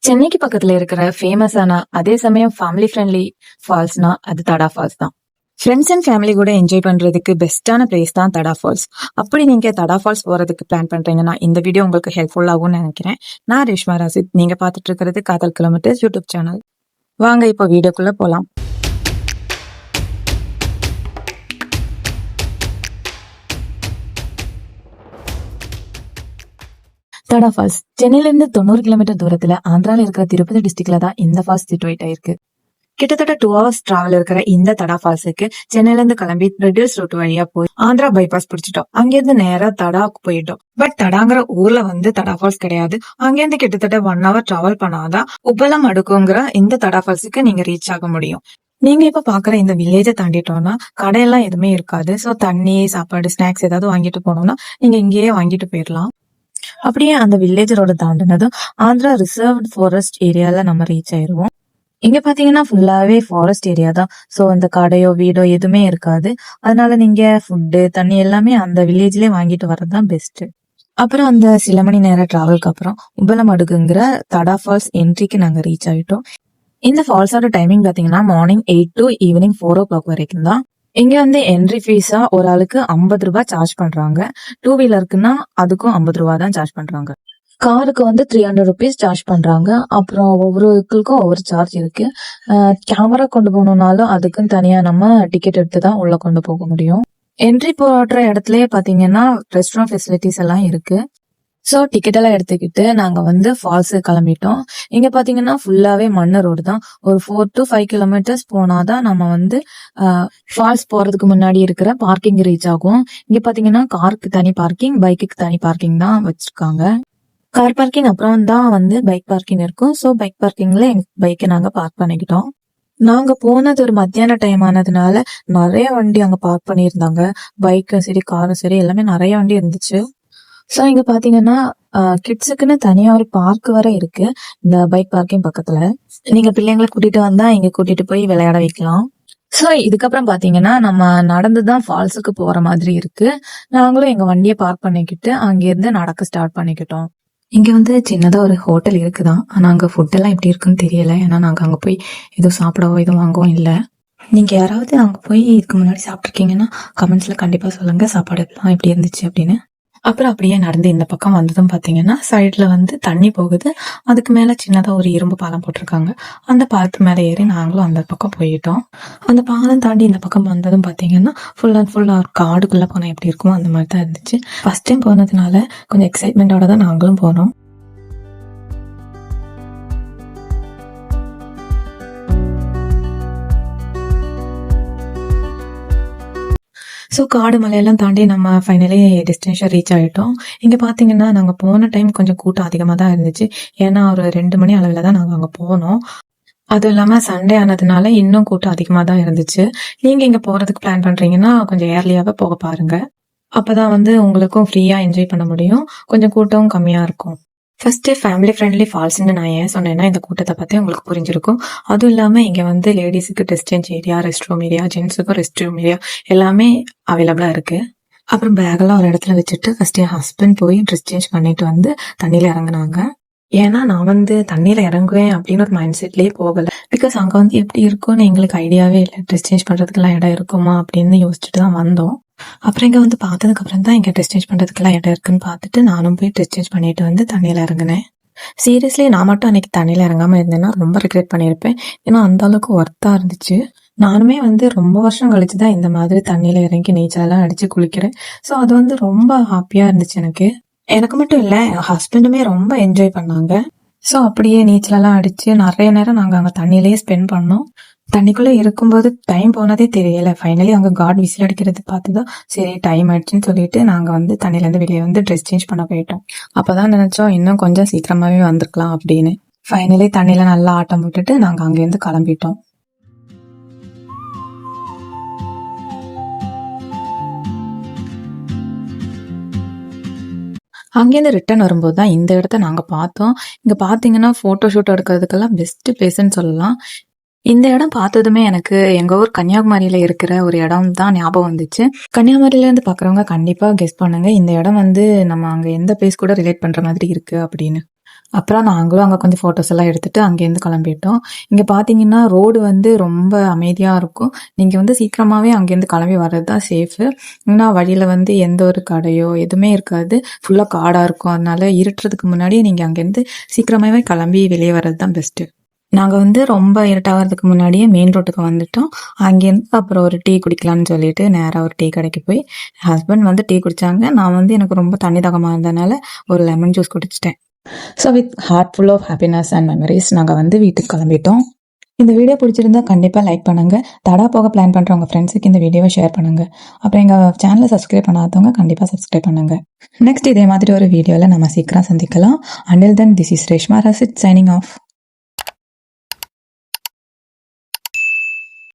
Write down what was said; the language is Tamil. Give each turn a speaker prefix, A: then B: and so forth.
A: சென்னைக்கு பக்கத்துல இருக்கிற ஃபேமஸான அதே சமயம் ஃபேமிலி ஃப்ரெண்ட்லி ஃபால்ஸ்னா அது தடா ஃபால்ஸ் தான். ஃப்ரெண்ட்ஸ் அண்ட் ஃபேமிலி கூட என்ஜாய் பண்றதுக்கு பெஸ்டான பிளேஸ் தான் தடா ஃபால்ஸ். அப்படி நீங்க தடா ஃபால்ஸ் போறதுக்கு பிளான் பண்றீங்கன்னா இந்த வீடியோ உங்களுக்கு ஹெல்ப்ஃபுல் ஆகும்னு நினைக்கிறேன். நான் ரேஷ்மா ராசித். நீங்க பார்த்துட்டு இருக்கிறது காதல் கிலோமீட்டர்ஸ் யூடியூப் சேனல். வாங்க இப்போ வீடியோக்குள்ள போலாம். தடா ஃபால்ஸ் சென்னையில இருந்து 90 கிலோமீட்டர் தூரத்துல ஆந்திரால இருக்கிற திருப்பதி டிஸ்ட்ரிக்ட்ல தான் இந்த ஃபால்ஸ் சிட்டுவேட் ஆயிருக்கு. கிட்டத்தட்ட 2 hours டிராவல் இருக்கிற இந்த தடா ஃபால்ஸுக்கு சென்னையில இருந்து கிளம்பி ரெடியூஸ் ரூட் வழியா போய் ஆந்திரா பைபாஸ் பிடிச்சிட்டோம். அங்கிருந்து நேரா தடாக்கு போயிட்டோம். பட் தடாங்கிற ஊர்ல தடா ஃபால்ஸ் கிடையாது. அங்கிருந்து கிட்டத்தட்ட 1 hour டிராவல் பண்ணாதான் உப்பலம் அடுக்குங்கிற இந்த தடா ஃபால்ஸுக்கு நீங்க ரீச் ஆக முடியும். நீங்க இப்ப பாக்குற இந்த வில்லேஜை தாண்டிட்டோம்னா கடையெல்லாம் எதுவுமே இருக்காது. சோ தண்ணி, சாப்பாடு, ஸ்நாக்ஸ் ஏதாவது வாங்கிட்டு போனோம்னா நீங்க இங்கேயே வாங்கிட்டு போயிடலாம். அப்படியே அந்த வில்லேஜ் ரோட தாண்டினதும் ஆந்திரா ரிசர்வ்ட் ஃபாரஸ்ட் ஏரியால நம்ம ரீச் ஆயிருவோம். இங்க பாத்தீங்கன்னா ஃபுல்லாவே ஃபாரஸ்ட் ஏரியா தான். சோ அந்த கடையோ வீடோ எதுவுமே இருக்காது. அதனால நீங்க ஃபுட்டு, தண்ணி எல்லாமே அந்த வில்லேஜ்லயே வாங்கிட்டு வர்றதுதான் பெஸ்ட். அப்புறம் அந்த சில மணி நேரம் டிராவலுக்கு அப்புறம் உப்பலமடுக்குங்கிற தடா ஃபால்ஸ் என்ட்ரிக்கு நாங்க ரீச் ஆயிட்டோம். இந்த ஃபால்ஸோட டைமிங் பாத்தீங்கன்னா மார்னிங் 8 to ஈவினிங் 4 o'clock வரைக்கும் தான். இங்க என்ட்ரி ஃபீஸா ஒரு ஆளுக்கு 50 ரூபாய் சார்ஜ் பண்றாங்க. 2 வீலருக்குன்னா அதுக்கும் 50 ரூபாய் தான் சார்ஜ் பண்றாங்க. காருக்கு 300 rupees சார்ஜ் பண்றாங்க. அப்புறம் ஒவ்வொரு வெஹிக்கிள்க்கும் ஒவ்வொரு சார்ஜ் இருக்கு. கேமரா கொண்டு போகணும்னாலும் அதுக்குன்னு தனியா நம்ம டிக்கெட் எடுத்து தான் உள்ள கொண்டு போக முடியும். என்ட்ரி போடுற இடத்துலயே பாத்தீங்கன்னா ரெஸ்டாரண்ட் ஃபெசிலிட்டிஸ் எல்லாம் இருக்கு. சோ டிக்கெட் எல்லாம் எடுத்துக்கிட்டு நாங்க ஃபால்ஸ் கிளம்பிட்டோம். இங்க பாத்தீங்கன்னா ஃபுல்லாவே மண்ணு ரோடு தான். ஒரு 4 to 5 kilometers போனாதான் நம்ம ஃபால்ஸ் போறதுக்கு முன்னாடி இருக்கிற பார்க்கிங் ரீச் ஆகும். இங்க பாத்தீங்கன்னா காருக்கு தனி பார்க்கிங், பைக்குக்கு தனி பார்க்கிங் தான் வச்சிருக்காங்க. கார் பார்க்கிங் அப்புறம் தான் பைக் பார்க்கிங் இருக்கும். சோ பைக் பார்க்கிங்ல எங்க பைக்கை நாங்க பார்க் பண்ணிக்கிட்டோம். நாங்க போனது ஒரு மத்தியான டைம் ஆனதுனால நிறைய வண்டி அங்க பார்க் பண்ணியிருந்தாங்க. பைக்கும் சரி, காரும் சரி, எல்லாமே நிறைய வண்டி இருந்துச்சு. சோ இங்க பாத்தீங்கன்னா கிட்ஸுக்குன்னு தனியா ஒரு பார்க் வர இருக்கு இந்த பைக் பார்க்கிங் பக்கத்துல. நீங்க பிள்ளைங்களை கூட்டிட்டு வந்தா இங்க கூட்டிட்டு போய் விளையாட வைக்கலாம். சோ இதுக்கப்புறம் பாத்தீங்கன்னா நம்ம நடந்துதான் ஃபால்ஸுக்கு போற மாதிரி இருக்கு. நாங்களும் எங்க வண்டியை பார்க் பண்ணிக்கிட்டு அங்கிருந்து நடக்க ஸ்டார்ட் பண்ணிக்கிட்டோம். இங்க சின்னதா ஒரு ஹோட்டல் இருக்குதான். ஆனா அங்க ஃபுட் எல்லாம் எப்படி இருக்குன்னு தெரியல. ஏன்னா நாங்க அங்க போய் எதுவும் சாப்பிடவோ எதுவும் வாங்கவும் இல்ல. நீங்க யாராவது அங்க போய் இதுக்கு முன்னாடி சாப்பிட்டுருக்கீங்கன்னா கமெண்ட்ஸ்ல கண்டிப்பா சொல்லுங்க சாப்பாடு எல்லாம் எப்படி இருந்துச்சு அப்படின்னு. அப்புறம் அப்படியே நடந்து இந்த பக்கம் வந்ததும் பாத்தீங்கன்னா சைட்ல தண்ணி போகுது. அதுக்கு மேல சின்னதா ஒரு இரும்பு பாலம் போட்டிருக்காங்க. அந்த பாலத்து மேல ஏறி நாங்களும் அந்த பக்கம் போயிட்டோம். அந்த பாலம் தாண்டி இந்த பக்கம் வந்ததும் பாத்தீங்கன்னா ஃபுல் அண்ட் ஃபுல் ஒரு காடுக்குள்ள போனா எப்படி இருக்குமோ அந்த மாதிரி தான் இருந்துச்சு. ஃபர்ஸ்ட் டைம் போனதுனால கொஞ்சம் எக்ஸைட்மெண்டோட தான் நாங்களும் போனோம். ஸோ காடு மலையெல்லாம் தாண்டி நம்ம ஃபைனலி டெஸ்டினேஷன் ரீச் ஆகிட்டோம். இங்கே பார்த்தீங்கன்னா நாங்கள் போன டைம் கொஞ்சம் கூட்டம் அதிகமாக தான் இருந்துச்சு. ஏன்னா ஒரு 2 மணி அளவில் தான் நாங்கள் அங்கே போனோம். அதுவும் இல்லாமல் சண்டே ஆனதுனால இன்னும் கூட்டம் அதிகமாக தான் இருந்துச்சு. நீங்கள் இங்கே போகிறதுக்கு பிளான் பண்ணுறீங்கன்னா கொஞ்சம் ஏர்லியாகவே போக பாருங்க. அப்போ தான் உங்களுக்கும் ஃப்ரீயாக என்ஜாய் பண்ண முடியும். கொஞ்சம் கூட்டமும் கம்மியாக இருக்கும். ஃபர்ஸ்ட் ஃபேமிலி ஃப்ரெண்ட்லி ஃபால்ஸ்ன்னு நான் ஏன் சொன்னேன்னா இந்த கூட்டத்தை பற்றி உங்களுக்கு புரிஞ்சிருக்கும். அதுவும் இல்லாமல் இங்கே லேடிஸுக்கு dress change area, rest room area, ஜென்ஸுக்கும் ரெஸ்ட் ரூம் ஏரியா எல்லாமே அவைலபிளாக இருக்கு. அப்புறம் பேக்கெல்லாம் ஒரு இடத்துல வச்சுட்டு ஃபர்ஸ்ட் என் ஹஸ்பண்ட் போய் ட்ரெஸ் சேஞ்ச் பண்ணிட்டு தண்ணியில் இறங்குனாங்க. ஏன்னா நான் தண்ணியில் இறங்குவேன் அப்படின்னு ஒரு மைண்ட் செட்லேயே போகலை. பிகாஸ் அங்கே எப்படி இருக்கும்னு எங்களுக்கு ஐடியாவே இல்லை. ட்ரெஸ் சேஞ்ச் பண்ணுறதுக்கெல்லாம் இடம் இருக்குமா அப்படின்னு யோசிச்சுட்டு தான் வந்தோம். அப்புறம் இங்க பார்த்ததுக்கு அப்புறம் தான் இங்க ட்ரெஸ் சேஞ்ச் பண்றதுக்கெல்லாம் இடம் இருக்குன்னு பார்த்துட்டு நானும் போய் ட்ரெஸ் சேஞ்ச் பண்ணிட்டு தண்ணியில இறங்கினேன். சீரியஸ்லி நான் மட்டும் அன்னைக்கு தண்ணியில இறங்காம இருந்தேன்னா ரொம்ப ரிக்ரெட் பண்ணியிருப்பேன். ஏன்னா அந்த அளவுக்கு ஒர்த்தா இருந்துச்சு. நானுமே ரொம்ப வருஷம் கழிச்சுதான் இந்த மாதிரி தண்ணியில இறங்கி நீச்சலெல்லாம் அடிச்சு குளிக்கிறேன். ஸோ அது ரொம்ப ஹாப்பியா இருந்துச்சு எனக்கு மட்டும் இல்லை, என் ஹஸ்பண்டுமே ரொம்ப என்ஜாய் பண்ணாங்க. ஸோ அப்படியே நீச்சலெல்லாம் அடிச்சு நிறைய நேரம் நாங்கள் அங்கே தண்ணியிலேயே ஸ்பெண்ட் பண்ணோம். தண்ணிக்குள்ள இருக்கும்போது டைம் போனதே தெரியல. ஃபைனலி அங்க காட் விசில் அடிக்கிறது பார்த்துதான் சரி டைம் ஆயிடுச்சுன்னு சொல்லிட்டு நாங்க தண்ணியில இருந்து வெளியே ட்ரெஸ் சேஞ்ச் பண்ண போயிட்டோம். அப்பதான் நினைச்சோம் இன்னும் கொஞ்சம் சீக்கிரமாவே வந்திருக்கலாம் அப்படின்னு. ஃபைனலி தண்ணியில நல்லா ஆட்டம் போட்டுட்டு நாங்க அங்கிருந்து கிளம்பிட்டோம். அங்கேருந்து ரிட்டர்ன் வரும்போது தான் இந்த இடத்த நாங்க பார்த்தோம். இங்க பாத்தீங்கன்னா போட்டோ ஷூட் எடுக்கிறதுக்கெல்லாம் பெஸ்ட் பிளேஸ்ன்னு சொல்லலாம். இந்த இடம் பார்த்ததுமே எனக்கு எங்க ஊர் கன்னியாகுமரியில இருக்கிற ஒரு இடம் தான் ஞாபகம் வந்துச்சு. கன்னியாகுமரியில இருந்து பாக்குறவங்க கண்டிப்பா கெஸ் பண்ணுங்க இந்த இடம் நம்ம அங்க எந்த பிளேஸ் கூட ரிலேட் பண்ற மாதிரி இருக்கு அப்படின்னு. அப்புறம் நாங்களும் அங்கே கொஞ்சம் ஃபோட்டோஸ் எல்லாம் எடுத்துட்டு அங்கேருந்து கிளம்பிட்டோம். இங்கே பார்த்தீங்கன்னா ரோடு வந்து ரொம்ப அமைதியாக இருக்கும். நீங்கள் வந்து சீக்கிரமாகவே அங்கேருந்து கிளம்பி வர்றது தான் சேஃபு. ஏன்னா வழியில் வந்து எந்த ஒரு கடையோ எதுவுமே இருக்காது, ஃபுல்லாக காடாக இருக்கும். அதனால இருட்டுறதுக்கு முன்னாடி நீங்கள் அங்கேருந்து சீக்கிரமாகவே கிளம்பி வெளியே வர்றது தான் பெஸ்ட்டு. நாங்கள் வந்து ரொம்ப இருட்டாகிறதுக்கு முன்னாடியே மெயின் ரோட்டுக்கு வந்துட்டோம். அங்கேருந்து அப்புறம் ஒரு டீ குடிக்கலான்னு சொல்லிட்டு நேராக ஒரு டீ கடைக்கு போய் ஹஸ்பண்ட் வந்து டீ குடித்தாங்க. நான் வந்து எனக்கு ரொம்ப தண்ணி தாகமாக இருந்ததுனால ஒரு லெமன் ஜூஸ் குடிச்சிட்டேன். So with heart full of happiness and memories நாங்கள் வந்து வீட்டுக்கு கிளம்பிட்டோம். இந்த வீடியோ பிடிச்சிருந்தா கண்டிப்பாக லைக் பண்ணுங்கள். தடா போக பிளான் பண்ணுற உங்கள் ஃப்ரெண்ட்ஸுக்கு இந்த வீடியோவை ஷேர் பண்ணுங்கள். அப்புறம் எங்கள் சேனலை சப்ஸ்கிரைப் பண்ணாதவங்க கண்டிப்பாக சப்ஸ்கிரைப் பண்ணுங்கள். நெக்ஸ்ட் இதே மாதிரி ஒரு வீடியோவில் நம்ம சீக்கிரம் சந்திக்கலாம். Until then this is Reshma Rashid signing off.